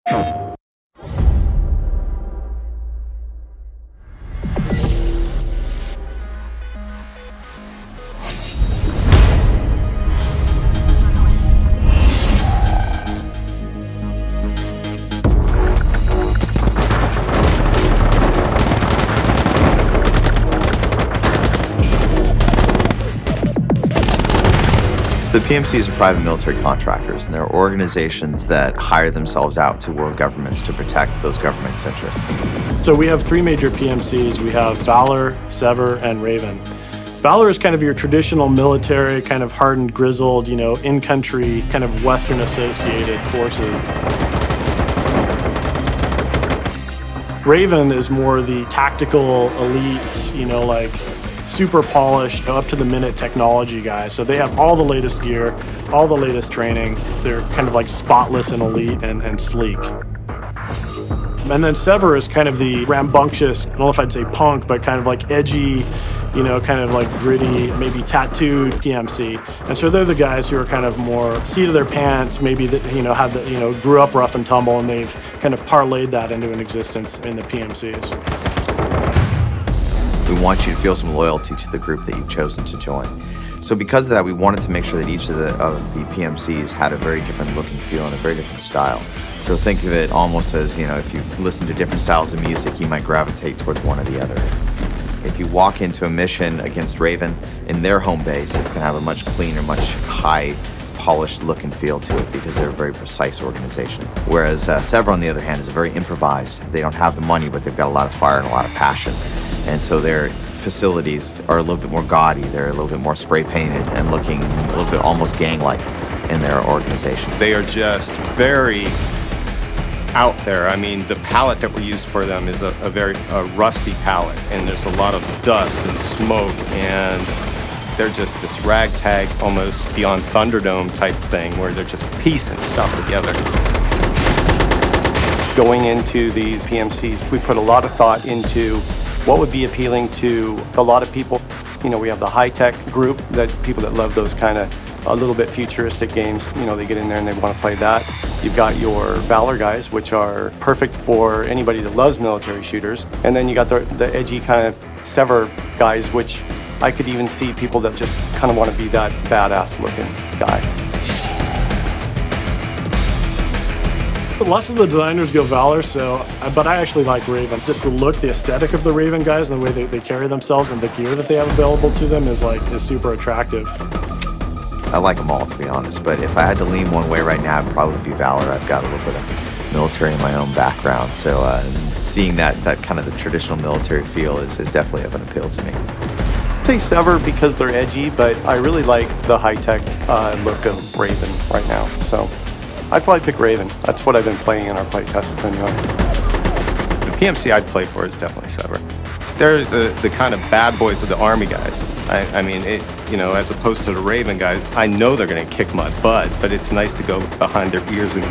The PMCs are private military contractors, and they're organizations that hire themselves out to world governments to protect those governments' interests. So we have three major PMCs. We have Valor, Sever, and Raven. Valor is kind of your traditional military, kind of hardened, grizzled, in-country, kind of Western-associated forces. Raven is more the tactical elite, like super polished, up-to-the-minute technology guys. So they have all the latest gear, all the latest training. They're kind of like spotless and elite and sleek. And then Sever is kind of the rambunctious, I don't know if I'd say punk, but kind of like edgy, kind of like gritty, maybe tattooed PMC. And so they're the guys who are kind of more seat of their pants, maybe that, grew up rough and tumble, and they've kind of parlayed that into an existence in the PMCs. We want you to feel some loyalty to the group that you've chosen to join. So because of that, we wanted to make sure that each of the PMCs had a very different look and feel and a very different style. So think of it almost as, if you listen to different styles of music, you might gravitate towards one or the other. If you walk into a mission against Raven in their home base, it's going to have a much cleaner, much high polished look and feel to it because they're a very precise organization. Whereas Sever, on the other hand, is very improvised. They don't have the money, but they've got a lot of fire and a lot of passion. And so their facilities are a little bit more gaudy. They're a little bit more spray painted and looking a little bit almost gang-like in their organization. They are just very out there. I mean, the palette that we used for them is a very rusty palette, and there's a lot of dust and smoke, and they're just this ragtag, almost beyond Thunderdome type thing, where they're just piecing stuff together. Going into these PMCs, we put a lot of thought into what would be appealing to a lot of people. We have the high-tech group, people that love those kind of a little bit futuristic games. They get in there and they want to play that. You've got your Valor guys, which are perfect for anybody that loves military shooters. And then you got the edgy kind of Sever guys, which I could even see people that just kind of want to be that badass looking guy. Lots of the designers go Valor, but I actually like Raven. Just the look, the aesthetic of the Raven guys, and the way they carry themselves, and the gear that they have available to them is super attractive. I like them all, to be honest, but if I had to lean one way right now, it'd probably be Valor. I've got a little bit of military in my own background, so seeing that kind of the traditional military feel is definitely of an appeal to me. I say Sever because they're edgy, but I really like the high-tech look of Raven right now. So I'd probably pick Raven. That's what I've been playing in our play tests anyway. The PMC I'd play for is definitely Sever. They're the kind of bad boys of the Army guys. I mean, as opposed to the Raven guys, I know they're going to kick my butt, but it's nice to go behind their ears and